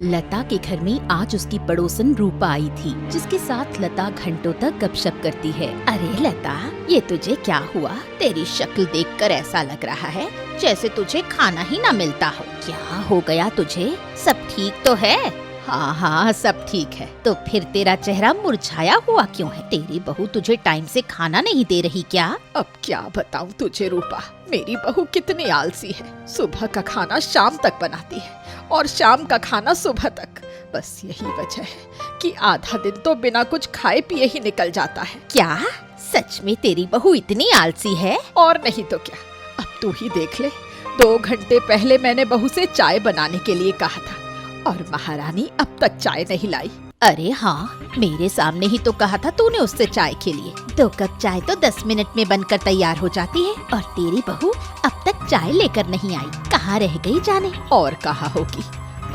लता के घर में आज उसकी पड़ोसन रूपा आई थी, जिसके साथ लता घंटों तक गपशप करती है। अरे लता, ये तुझे क्या हुआ? तेरी शक्ल देखकर ऐसा लग रहा है जैसे तुझे खाना ही ना मिलता हो। क्या हो गया तुझे? सब ठीक तो है? हाँ हाँ, सब ठीक है। तो फिर तेरा चेहरा मुरझाया हुआ क्यों है? तेरी बहू तुझे टाइम से खाना नहीं दे रही क्या? अब क्या बताऊं तुझे रूपा, मेरी बहू कितनी आलसी है। सुबह का खाना शाम तक बनाती है और शाम का खाना सुबह तक। बस यही वजह है कि आधा दिन तो बिना कुछ खाए पिए ही निकल जाता है। क्या सच में तेरी बहू इतनी आलसी है? और नहीं तो क्या, अब तू ही देख ले। 2 घंटे पहले मैंने बहू से चाय बनाने के लिए कहा था और महारानी अब तक चाय नहीं लाई। अरे हाँ, मेरे सामने ही तो कहा था तूने उससे चाय के लिए। 2 कप चाय तो 10 मिनट में बनकर तैयार हो जाती है और तेरी बहू अब तक चाय लेकर नहीं आई। कहाँ रह गई जाने? और कहाँ होगी,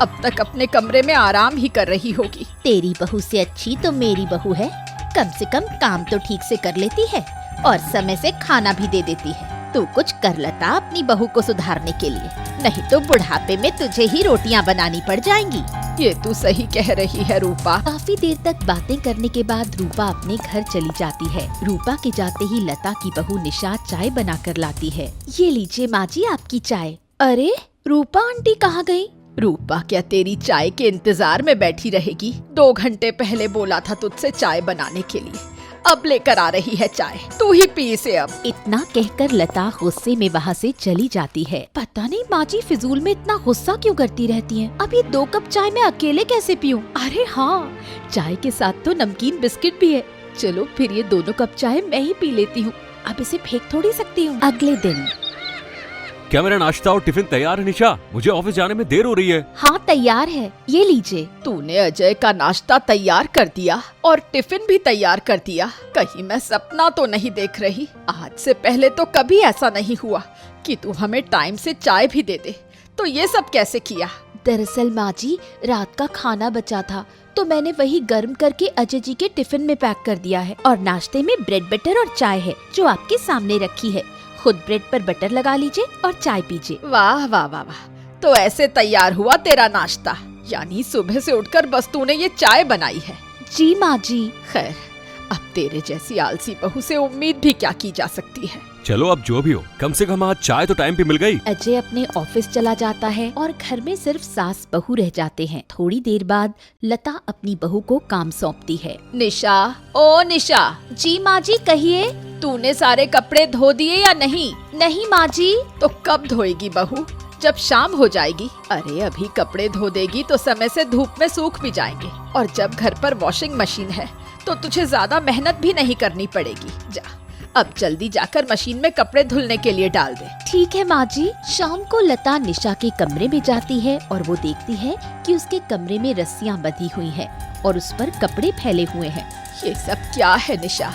अब तक अपने कमरे में आराम ही कर रही होगी। तेरी बहू से अच्छी तो मेरी बहू है। कम से कम काम तो ठीक से कर लेती है और समय से खाना भी दे देती है। तू कुछ कर लता अपनी बहू को सुधारने के लिए, नहीं तो बुढ़ापे में तुझे ही रोटियां बनानी पड़ जाएंगी। ये तू सही कह रही है रूपा। काफी देर तक बातें करने के बाद रूपा अपने घर चली जाती है। रूपा के जाते ही लता की बहू निशा चाय बनाकर लाती है। ये लीजिए माँ जी आपकी चाय। अरे रूपा आंटी कहाँ गई? रूपा क्या तेरी चाय के इंतजार में बैठी रहेगी? 2 घंटे पहले बोला था तुझसे चाय बनाने के लिए, अब लेकर आ रही है चाय। तू ही पी इसे अब। इतना कहकर लता गुस्से में वहाँ से चली जाती है। पता नहीं माँ जी फिजूल में इतना गुस्सा क्यों करती रहती हैं। अब ये 2 कप चाय मैं अकेले कैसे पीऊं? अरे हाँ, चाय के साथ तो नमकीन बिस्किट भी है। चलो फिर ये दोनों कप चाय मैं ही पी लेती हूँ। अब इसे फेंक थोड़ी सकती हूँ। अगले दिन। क्या मेरा नाश्ता और टिफिन तैयार है निशा? मुझे ऑफिस जाने में देर हो रही है। हाँ तैयार है, ये लीजिए। तूने अजय का नाश्ता तैयार कर दिया और टिफिन भी तैयार कर दिया। कहीं मैं सपना तो नहीं देख रही? आज से पहले तो कभी ऐसा नहीं हुआ कि तू हमें टाइम से चाय भी दे दे। तो ये सब कैसे किया? दरअसल माँ जी, रात का खाना बचा था तो मैंने वही गर्म करके अजय जी के टिफिन में पैक कर दिया है। और नाश्ते में ब्रेड बटर और चाय है जो आपके सामने रखी है। खुद ब्रेड पर बटर लगा लीजिए और चाय पीजिए। वाह वाह वाह वाह, तो ऐसे तैयार हुआ तेरा नाश्ता? यानी सुबह से उठकर बस तूने ये चाय बनाई है? जी माँ जी। खैर, अब तेरे जैसी आलसी बहू से उम्मीद भी क्या की जा सकती है। चलो अब जो भी हो, कम से कम आज चाय तो टाइम पे मिल गई। अजय अपने ऑफिस चला जाता है और घर में सिर्फ सास बहू रह जाते हैं। थोड़ी देर बाद लता अपनी बहू को काम सौंपती है। निशा, ओ निशा। जी माँ जी कहिए। तूने सारे कपड़े धो दिए या नहीं? नहीं माँ जी। तो कब धोएगी बहू? जब शाम हो जाएगी। अरे अभी कपड़े धो देगी तो समय से धूप में सूख भी जाएंगे। और जब घर पर वॉशिंग मशीन है तो तुझे ज्यादा मेहनत भी नहीं करनी पड़ेगी। जा, अब जल्दी जाकर मशीन में कपड़े धुलने के लिए डाल दे। ठीक है माँ जी। शाम को लता निशा के कमरे में जाती है और वो देखती है कि उसके कमरे में रस्सियाँ बंधी हुई हैं और उस पर कपड़े फैले हुए हैं। ये सब क्या है निशा?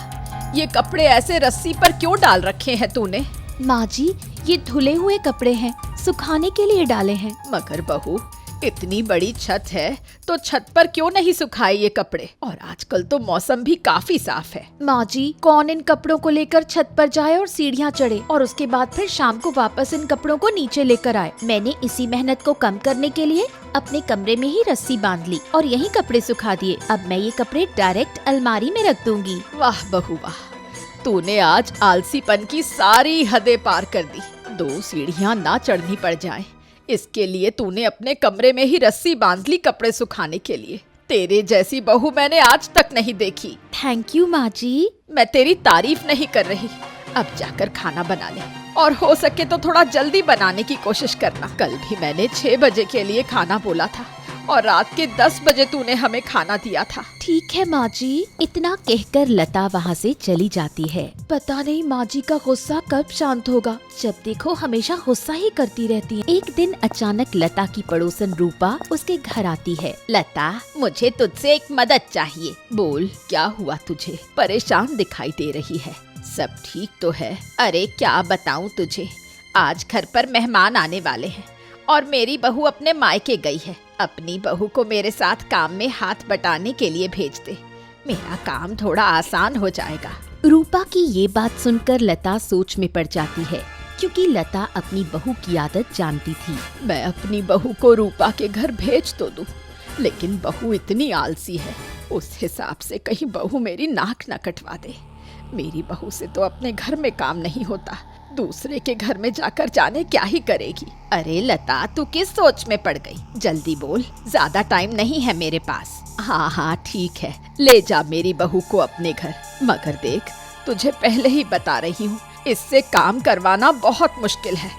ये कपड़े ऐसे रस्सी पर क्यों डाल रखे हैं तूने? माँ जी, ये धुले हुए कपड़े हैं, सुखाने के लिए डाले हैं। मगर बहू, इतनी बड़ी छत है तो छत पर क्यों नहीं सुखाए ये कपड़े? और आजकल तो मौसम भी काफी साफ है। माँ जी, कौन इन कपड़ों को लेकर छत पर जाए और सीढ़ियाँ चढ़े और उसके बाद फिर शाम को वापस इन कपड़ों को नीचे लेकर आए? मैंने इसी मेहनत को कम करने के लिए अपने कमरे में ही रस्सी बांध ली और यही कपड़े सुखा दिए। अब मैं ये कपड़े डायरेक्ट अलमारी में रख दूंगी। वाह बहू वाह, तूने आज आलसीपन की सारी हदें पार कर दी। 2 सीढ़ियाँ ना चढ़नी पड़ जाएं, इसके लिए तूने अपने कमरे में ही रस्सी बांध ली कपड़े सुखाने के लिए। तेरे जैसी बहू मैंने आज तक नहीं देखी। थैंक यू माँ जी। मैं तेरी तारीफ नहीं कर रही। अब जाकर खाना बना ले और हो सके तो थोड़ा जल्दी बनाने की कोशिश करना। कल भी मैंने 6 बजे के लिए खाना बोला था और रात के 10 बजे तूने हमें खाना दिया था। ठीक है माँ जी। इतना कहकर लता वहाँ से चली जाती है। पता नहीं माँ जी का गुस्सा कब शांत होगा। जब देखो हमेशा गुस्सा ही करती रहती है। एक दिन अचानक लता की पड़ोसन रूपा उसके घर आती है। लता, मुझे तुझसे एक मदद चाहिए। बोल, क्या हुआ तुझे? परेशान दिखाई दे रही है। सब ठीक तो है? अरे क्या बताऊँ तुझे, आज घर पर मेहमान आने वाले हैं और मेरी बहू अपने मायके गई है। अपनी बहू को मेरे साथ काम में हाथ बटाने के लिए भेज दे, मेरा काम थोड़ा आसान हो जाएगा। रूपा की ये बात सुनकर लता सोच में पड़ जाती है। क्योंकि लता अपनी बहू की आदत जानती थी। मैं अपनी बहू को रूपा के घर भेज तो दूं, लेकिन बहू इतनी आलसी है, उस हिसाब से कहीं बहू मेरी नाक न कटवा दे। मेरी बहू से तो अपने घर में काम नहीं होता, दूसरे के घर में जाकर जाने क्या ही करेगी। अरे लता, तू किस सोच में पड़ गई? जल्दी बोल, ज्यादा टाइम नहीं है मेरे पास। हाँ हाँ ठीक है, ले जा मेरी बहू को अपने घर। मगर देख, तुझे पहले ही बता रही हूँ, इससे काम करवाना बहुत मुश्किल है।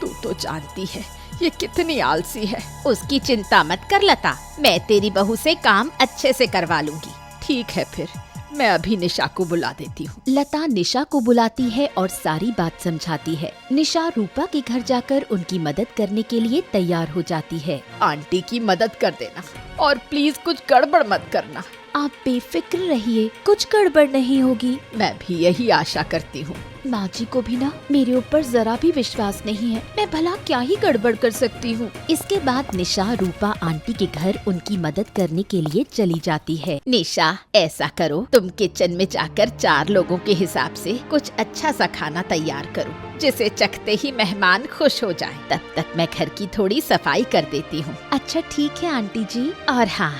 तू तो जानती है ये कितनी आलसी है। उसकी चिंता मत कर लता, मैं तेरी बहू से काम अच्छे से करवा लूंगी। ठीक है फिर, मैं अभी निशा को बुला देती हूँ। लता निशा को बुलाती है और सारी बात समझाती है। निशा रूपा के घर जाकर उनकी मदद करने के लिए तैयार हो जाती है। आंटी की मदद कर देना और प्लीज कुछ गड़बड़ मत करना। आप बेफिक्र रहिए, कुछ गड़बड़ नहीं होगी। मैं भी यही आशा करती हूँ। माँ जी को भी ना मेरे ऊपर जरा भी विश्वास नहीं है, मैं भला क्या ही गड़बड़ कर सकती हूँ। इसके बाद निशा रूपा आंटी के घर उनकी मदद करने के लिए चली जाती है। निशा, ऐसा करो, तुम किचन में जाकर 4 लोगों के हिसाब से कुछ अच्छा सा खाना तैयार करो, जिसे चखते ही मेहमान खुश हो जाएं। तब तक मैं घर की थोड़ी सफाई कर देती हूँ। अच्छा ठीक है आंटी जी। और हाँ,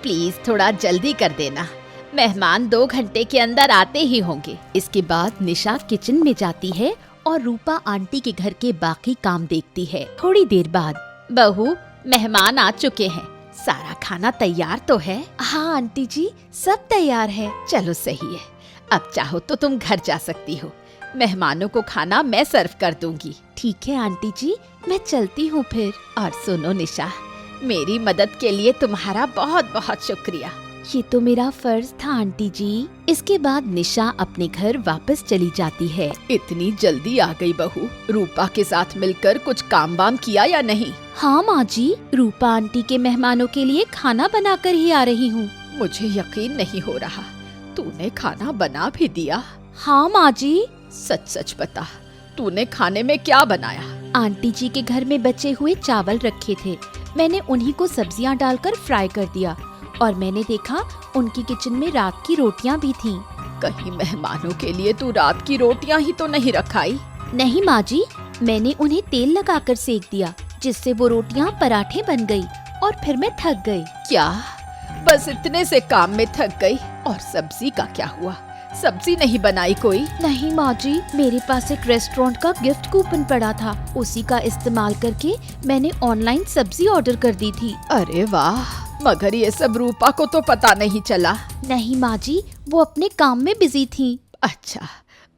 प्लीज थोड़ा जल्दी कर देना, मेहमान 2 घंटे के अंदर आते ही होंगे। इसके बाद निशा किचन में जाती है और रूपा आंटी के घर के बाकी काम देखती है। थोड़ी देर बाद, बहू, मेहमान आ चुके हैं, सारा खाना तैयार तो है? हाँ आंटी जी, सब तैयार है। चलो सही है, अब चाहो तो तुम घर जा सकती हो, मेहमानों को खाना मैं सर्व कर दूंगी। ठीक है आंटी जी, मैं चलती हूँ फिर। और सुनो निशा, मेरी मदद के लिए तुम्हारा बहुत बहुत शुक्रिया। ये तो मेरा फर्ज था आंटी जी। इसके बाद निशा अपने घर वापस चली जाती है। इतनी जल्दी आ गई बहू, रूपा के साथ मिलकर कुछ काम वाम किया या नहीं? हाँ माँ जी, रूपा आंटी के मेहमानों के लिए खाना बनाकर ही आ रही हूँ। मुझे यकीन नहीं हो रहा, तूने खाना बना भी दिया? हाँ माँ जी। सच सच बता, तूने खाने में क्या बनाया? आंटी जी के घर में बचे हुए चावल रखे थे, मैंने उन्हीं को सब्जियां डालकर फ्राई कर दिया और मैंने देखा उनकी किचन में रात की रोटियां भी थीं। कहीं मेहमानों के लिए तू रात की रोटियां ही तो नहीं रखाई? नहीं माँ जी, मैंने उन्हें तेल लगाकर सेक दिया, जिससे वो रोटियां पराठे बन गई और फिर मैं थक गई। क्या बस इतने से काम में थक गई? और सब्जी का क्या हुआ? सब्जी नहीं बनाई कोई? नहीं माँ जी, मेरे पास एक रेस्टोरेंट का गिफ्ट कूपन पड़ा था, उसी का इस्तेमाल करके मैंने ऑनलाइन सब्जी ऑर्डर कर दी थी। अरे वाह, मगर ये सब रूपा को तो पता नहीं चला। नहीं माँ जी, वो अपने काम में बिजी थी। अच्छा,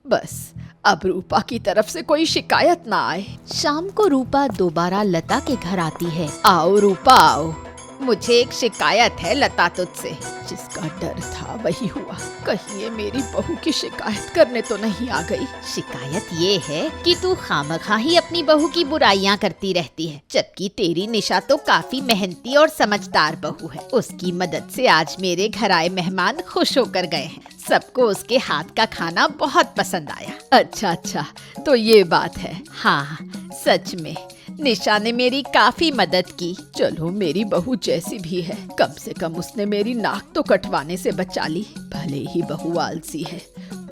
बस अब रूपा की तरफ से कोई शिकायत ना आए। शाम को रूपा दोबारा लता के घर आती है। आओ रूपा आओ, मुझे एक शिकायत है लता तुझसे। जिसका डर था वही हुआ, कहीं ये मेरी बहू की शिकायत करने तो नहीं आ गई। शिकायत ये है कि तू खामखा ही अपनी बहू की बुराइयां करती रहती है, जबकि तेरी निशा तो काफी मेहनती और समझदार बहू है। उसकी मदद से आज मेरे घर आए मेहमान खुश होकर गए हैं, सबको उसके हाथ का खाना बहुत पसंद आया। अच्छा, तो ये बात है। हाँ, सच में निशा ने मेरी काफी मदद की। चलो, मेरी बहू जैसी भी है, कम से कम उसने मेरी नाक तो कटवाने से बचा ली। भले ही बहू आलसी है,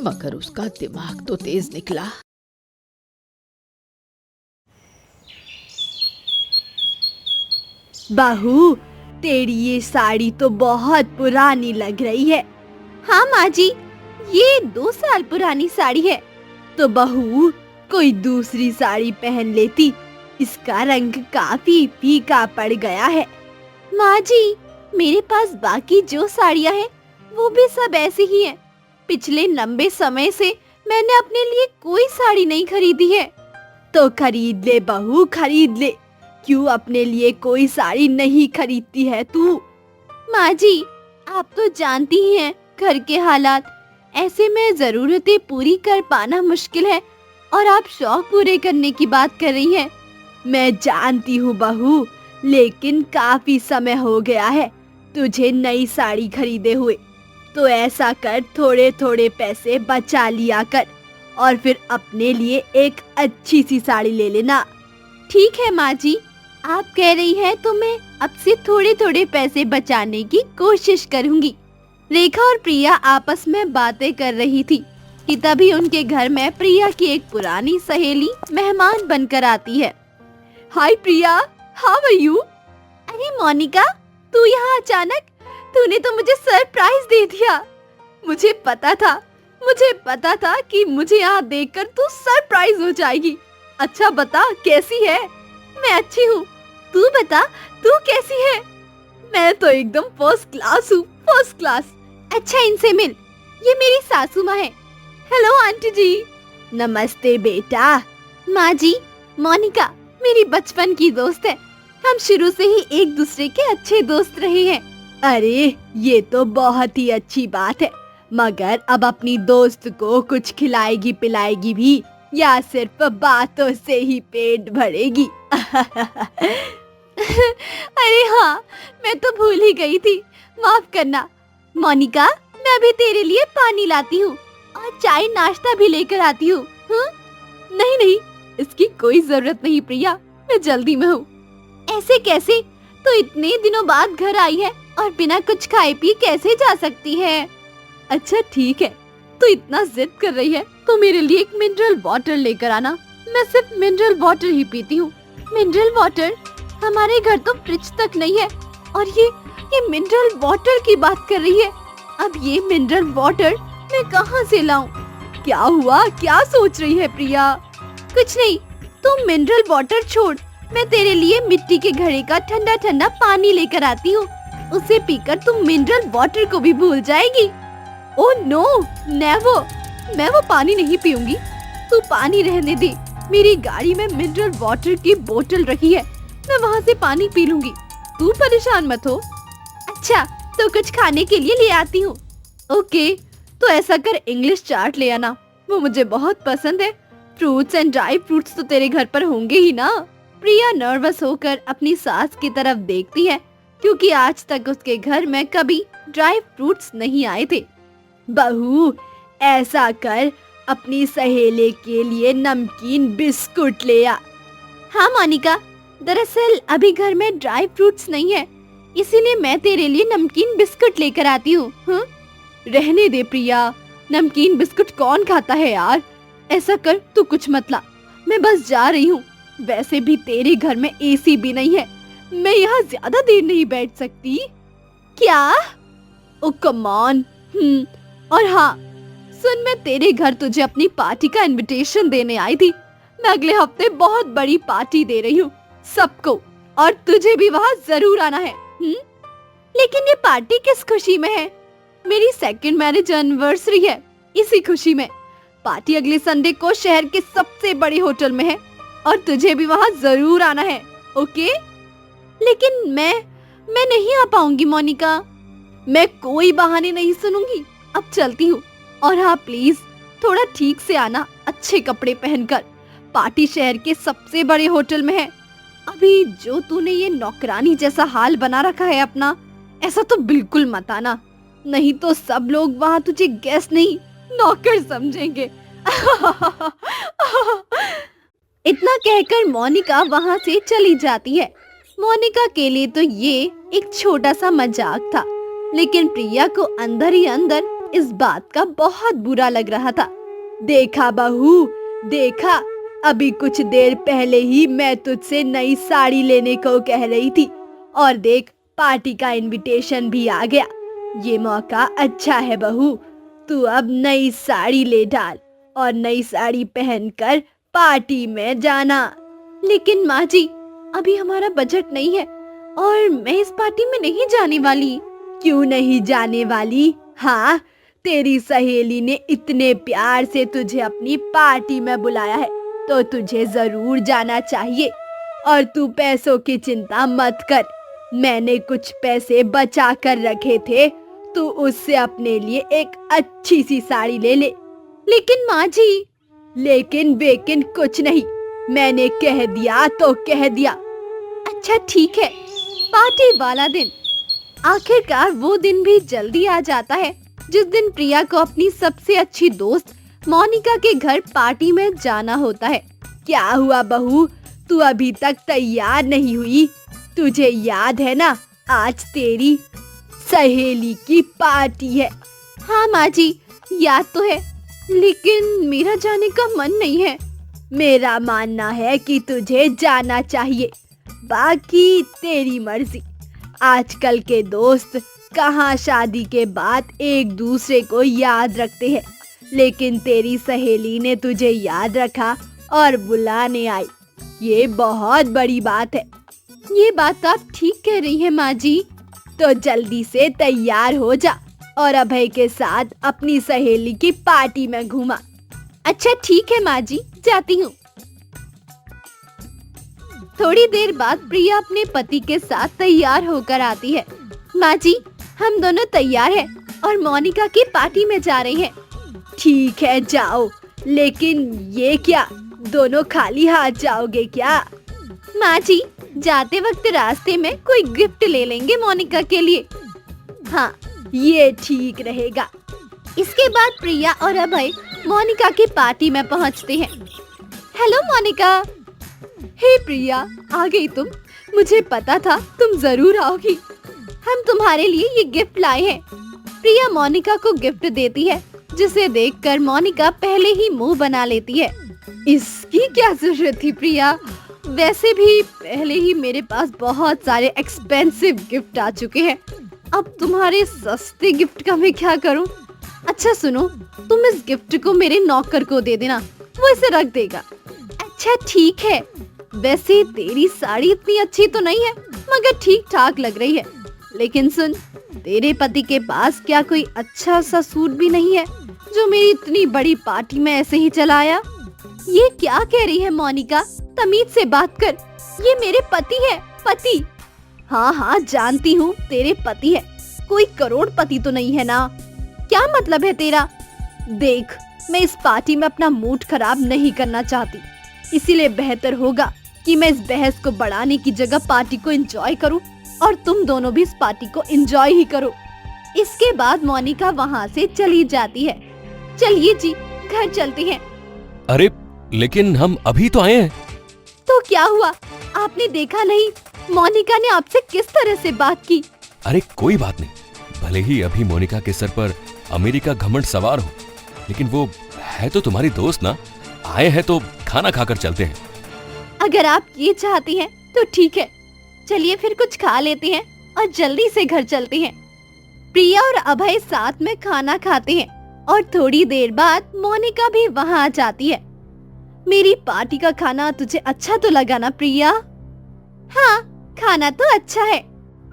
मगर उसका दिमाग तो तेज निकला। बहू, तेरी ये साड़ी तो बहुत पुरानी लग रही है। हाँ माँ जी, ये 2 साल पुरानी साड़ी है। तो बहू, कोई दूसरी साड़ी पहन लेती, इसका रंग काफी फीका पड़ गया है। माँ जी, मेरे पास बाकी जो साड़ियाँ हैं वो भी सब ऐसी ही हैं। पिछले लंबे समय से मैंने अपने लिए कोई साड़ी नहीं खरीदी है। तो खरीद ले बहू, खरीद ले। क्यों अपने लिए कोई साड़ी नहीं खरीदती है तू? माँ जी, आप तो जानती ही हैं घर के हालात, ऐसे में जरूरतें पूरी कर पाना मुश्किल है और आप शौक पूरे करने की बात कर रही हैं। मैं जानती हूँ बहू, लेकिन काफी समय हो गया है तुझे नई साड़ी खरीदे हुए। तो ऐसा कर, थोड़े थोड़े पैसे बचा लिया कर और फिर अपने लिए एक अच्छी सी साड़ी ले लेना। ठीक है माँ जी, आप कह रही हैं तो मैं अब से थोड़े थोड़े पैसे बचाने की कोशिश करूँगी। रेखा और प्रिया आपस में बातें कर रही थी कि तभी उनके घर में प्रिया की एक पुरानी सहेली मेहमान बनकर आती है। हाय प्रिया, हाउ आर यू? अरे मोनिका, तू यहाँ अचानक? तूने तो मुझे सरप्राइज दे दिया। मुझे पता था कि मुझे यहाँ देखकर तू सरप्राइज हो जाएगी। अच्छा बता, कैसी है? मैं अच्छी हूँ, तू बता तू कैसी है? मैं तो एकदम फर्स्ट क्लास हूँ, फर्स्ट क्लास। अच्छा इनसे मिल, ये मेरी सासू माँ है। हेलो आंटी जी। नमस्ते बेटा। माँ जी, मोनिका मेरी बचपन की दोस्त है। हम शुरू से ही एक दूसरे के अच्छे दोस्त रहे हैं। अरे ये तो बहुत ही अच्छी बात है, मगर अब अपनी दोस्त को कुछ खिलाएगी पिलाएगी भी, या सिर्फ बातों से ही पेट भरेगी? अरे हाँ, मैं तो भूल ही गई थी, माफ करना। मोनिका, मैं अभी तेरे लिए पानी लाती हूँ और चाय नाश्ता भी लेकर आती हूँ। नहीं, इसकी कोई जरूरत नहीं प्रिया, मैं जल्दी में हूँ। ऐसे कैसे? तो इतने दिनों बाद घर आई है और बिना कुछ खाए पी कैसे जा सकती है? अच्छा ठीक है, तो इतना जिद कर रही है तो मेरे लिए एक मिनरल वाटर लेकर आना। मैं सिर्फ मिनरल वाटर ही पीती हूँ। Mineral water? हमारे घर तो फ्रिज तक नहीं है और ये मिनरल वाटर की बात कर रही है। अब ये मिनरल वाटर मैं कहाँ से लाऊं? क्या हुआ, क्या सोच रही है प्रिया? कुछ नहीं, तुम मिनरल वाटर छोड़, मैं तेरे लिए मिट्टी के घड़े का ठंडा ठंडा पानी लेकर आती हूँ। उसे पीकर तुम मिनरल वाटर को भी भूल जाएगी। ओह नो, नेवर, मैं वो पानी नहीं पीऊंगी। तू पानी रहने दे, मेरी गाड़ी में मिनरल वाटर की बोतल रखी है, मैं वहाँ से पानी पी लूंगी। तू परेशान मत हो। अच्छा, तो कुछ खाने के लिए ले आती हूँ। ओके, तो ऐसा कर इंग्लिश चाट ले आना, वो मुझे बहुत पसंद है। फ्रूट्स एंड ड्राई फ्रूट्स तो तेरे घर पर होंगे ही ना। प्रिया नर्वस होकर अपनी सास की तरफ देखती है, क्योंकि आज तक उसके घर में कभी ड्राई फ्रूट्स नहीं आए थे। बहू, ऐसा कर, अपनी सहेली के लिए नमकीन बिस्कुट ले आ। हाँ मोनिका, दरअसल अभी घर में ड्राई फ्रूट्स नहीं है, इसीलिए मैं तेरे लिए नमकीन बिस्कुट लेकर आती हूँ। रहने दे प्रिया, नमकीन बिस्कुट कौन खाता है यार। ऐसा कर, तू कुछ मत ला, मैं बस जा रही हूँ। वैसे भी तेरे घर में एसी भी नहीं है, मैं यहाँ ज्यादा देर नहीं बैठ सकती। क्या? ओ कम ऑन। और हाँ सुन, मैं तेरे घर तुझे अपनी पार्टी का इनविटेशन देने आई थी। मैं अगले हफ्ते बहुत बड़ी पार्टी दे रही हूँ सबको, और तुझे भी वहाँ जरूर आना है। लेकिन ये पार्टी किस खुशी में है? मेरी सेकंड मैरिज एनिवर्सरी है, इसी खुशी में। पार्टी अगले संडे को शहर के सबसे बड़े होटल में है और तुझे भी वहाँ जरूर आना है, ओके? लेकिन मैं नहीं आ पाऊंगी मोनिका। मैं कोई बहाने नहीं सुनूंगी, अब चलती हूँ। और हाँ प्लीज थोड़ा ठीक से आना, अच्छे कपड़े पहनकर। पार्टी शहर के सबसे बड़े होटल में है। अभी जो तूने ये नौकरानी जैसा हाल बना रखा है अपना, ऐसा तो बिल्कुल मत आना, नहीं तो सब लोग वहाँ तुझे गेस्ट नहीं नौकर समझेंगे। इतना कहकर मोनिका वहाँ से चली जाती है। मोनिका के लिए तो ये एक छोटा सा मजाक था, लेकिन प्रिया को अंदर ही अंदर इस बात का बहुत बुरा लग रहा था। देखा बहू, देखा, अभी कुछ देर पहले ही मैं तुझसे नई साड़ी लेने को कह रही थी, और देख पार्टी का इनविटेशन भी आ गया। ये मौका अच्छा है बहू, तू अब नई साड़ी ले डाल और नई साड़ी पहनकर पार्टी में जाना। लेकिन माँ जी, अभी हमारा बजट नहीं है और मैं इस पार्टी में नहीं जाने वाली। क्यों नहीं जाने वाली? हाँ, तेरी सहेली ने इतने प्यार से तुझे अपनी पार्टी में बुलाया है तो तुझे जरूर जाना चाहिए। और तू पैसों की चिंता मत कर, मैंने कुछ पैसे बचा कर रखे थे, तू उससे अपने लिए एक अच्छी सी साड़ी ले ले। लेकिन माँ जी, लेकिन वेकिन कुछ नहीं, मैंने कह दिया तो कह दिया। अच्छा ठीक है। पार्टी वाला दिन, आखिरकार वो दिन भी जल्दी आ जाता है जिस दिन प्रिया को अपनी सबसे अच्छी दोस्त मोनिका के घर पार्टी में जाना होता है। क्या हुआ बहू, तू अभी तक तैयार नहीं हुई? तुझे याद है ना, आज तेरी सहेली की पार्टी है। हाँ माँ जी, याद तो है, लेकिन मेरा जाने का मन नहीं है। मेरा मानना है कि तुझे जाना चाहिए, बाकी तेरी मर्जी। आजकल के दोस्त कहाँ शादी के बाद एक दूसरे को याद रखते हैं, लेकिन तेरी सहेली ने तुझे याद रखा और बुलाने आई। ये बहुत बड़ी बात है। ये बात तो आप ठीक कह रही हैं माँ जी। तो जल्दी से तैयार हो जा और अभय के साथ अपनी सहेली की पार्टी में घूमा। अच्छा ठीक है माँ जी, जाती हूँ। थोड़ी देर बाद प्रिया अपने पति के साथ तैयार होकर आती है। माँ जी, हम दोनों तैयार हैं और मोनिका की पार्टी में जा रहे हैं। ठीक है जाओ, लेकिन ये क्या, दोनों खाली हाथ जाओगे क्या? माँ जी, जाते वक्त रास्ते में कोई गिफ्ट ले लेंगे मोनिका के लिए। हाँ, ये ठीक रहेगा। इसके बाद प्रिया और अभय मोनिका की पार्टी में पहुँचते हैं। हेलो मोनिका। हे प्रिया, आ गई तुम। मुझे पता था तुम जरूर आओगी। हम तुम्हारे लिए ये गिफ्ट लाए हैं। प्रिया मोनिका को गिफ्ट देती है, जिसे देखकर मोनिका पहले ही मुंह बना लेती है। इसकी क्या जरूरत थी प्रिया? वैसे भी पहले ही मेरे पास बहुत सारे एक्सपेंसिव गिफ्ट आ चुके हैं। अब तुम्हारे सस्ते गिफ्ट का मैं क्या करूं? अच्छा सुनो, तुम इस गिफ्ट को मेरे नौकर को दे देना, वो इसे रख देगा। अच्छा ठीक है। वैसे तेरी साड़ी इतनी अच्छी तो नहीं है, मगर ठीक ठाक लग रही है। लेकिन सुन, तेरे पति के पास क्या कोई अच्छा सा सूट भी नहीं है जो मेरी इतनी बड़ी पार्टी में ऐसे ही चलाया? ये क्या कह रही है मोनिका? तमीज से बात कर। ये मेरे पति है, पति। हाँ हाँ जानती हूँ तेरे पति है, कोई करोड़पति तो नहीं है ना? क्या मतलब है तेरा? देख, मैं इस पार्टी में अपना मूड खराब नहीं करना चाहती, इसीलिए बेहतर होगा कि मैं इस बहस को बढ़ाने की जगह पार्टी को एंजॉय करूं और तुम दोनों भी इस पार्टी को एंजॉय ही करो। इसके बाद मोनिका वहाँ से चली जाती है। चलिए जी, घर चलते हैं। अरे लेकिन हम अभी तो आए हैं। तो क्या हुआ, आपने देखा नहीं मोनिका ने आपसे किस तरह से बात की? अरे कोई बात नहीं, भले ही अभी मोनिका के सर पर अमीरी का घमंड सवार हो, लेकिन वो है तो तुम्हारी दोस्त ना। आए हैं तो खाना खाकर चलते हैं। अगर आप ये चाहती हैं तो ठीक है, चलिए फिर कुछ खा लेते हैं और जल्दी से घर चलते हैं। प्रिया और अभय साथ में खाना खाते हैं और थोड़ी देर बाद मोनिका भी वहाँ आ जाती है। मेरी पार्टी का खाना तुझे अच्छा तो लगा ना प्रिया? हाँ, खाना तो अच्छा है,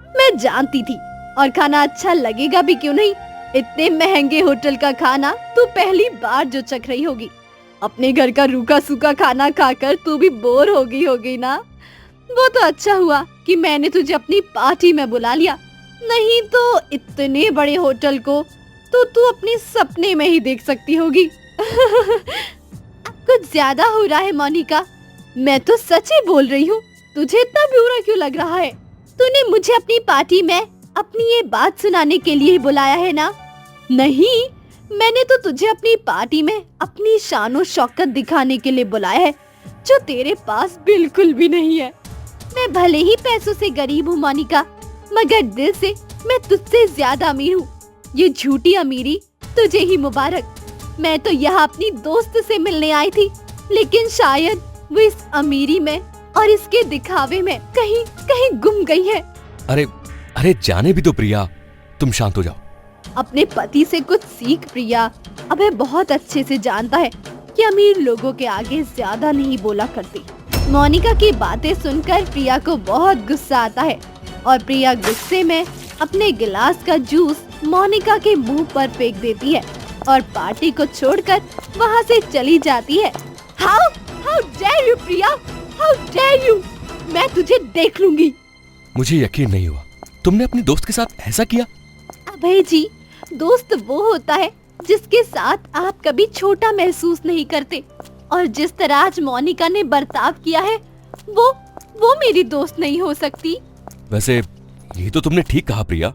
मैं जानती थी, और खाना अच्छा लगेगा भी क्यों नहीं। इतने महंगे होटल का खाना तू पहली बार जो चख रही होगी। अपने घर का रूखा सूखा खाना खाकर तू भी बोर हो गई होगी ना? वो तो अच्छा हुआ कि मैंने तुझे अपनी पार्टी में बुला लिया, नहीं तो इतने बड़े होटल को तो तू अपने सपने में ही देख सकती होगी। कुछ ज्यादा हो रहा है मोनिका, मैं तो सच ही बोल रही हूँ। तुझे इतना बुरा क्यों लग रहा है? तूने मुझे अपनी पार्टी में अपनी ये बात सुनाने के लिए बुलाया है ना? नहीं, मैंने तो तुझे अपनी पार्टी में अपनी शान और शौकत दिखाने के लिए बुलाया है, जो तेरे पास बिल्कुल भी नहीं है। मैं भले ही पैसों से गरीब हूँ मोनिका, मगर दिल से मैं तुझसे ज्यादा अमीर हूँ। ये झूठी अमीरी तुझे ही मुबारक। मैं तो यहाँ अपनी दोस्त से मिलने आई थी, लेकिन शायद वो इस अमीरी में और इसके दिखावे में कहीं कहीं गुम गई है। अरे अरे जाने भी तो प्रिया, तुम शांत हो जाओ। अपने पति से कुछ सीख प्रिया। अभय बहुत अच्छे से जानता है कि अमीर लोगों के आगे ज्यादा नहीं बोला करती। मोनिका की बातें सुनकर प्रिया को बहुत गुस्सा आता है और प्रिया गुस्से में अपने गिलास का जूस मोनिका के मुंह पर फेंक देती है और पार्टी को छोड़कर वहाँ से चली जाती है। How dare you Priya, how dare you, मैं तुझे देख लूंगी। मुझे यकीन नहीं हुआ तुमने अपनी दोस्त के साथ ऐसा किया। अभय जी, दोस्त वो होता है जिसके साथ आप कभी छोटा महसूस नहीं करते, और जिस तरह आज मोनिका ने बर्ताव किया है वो मेरी दोस्त नहीं हो सकती। वैसे ये तो तुमने ठीक कहा प्रिया,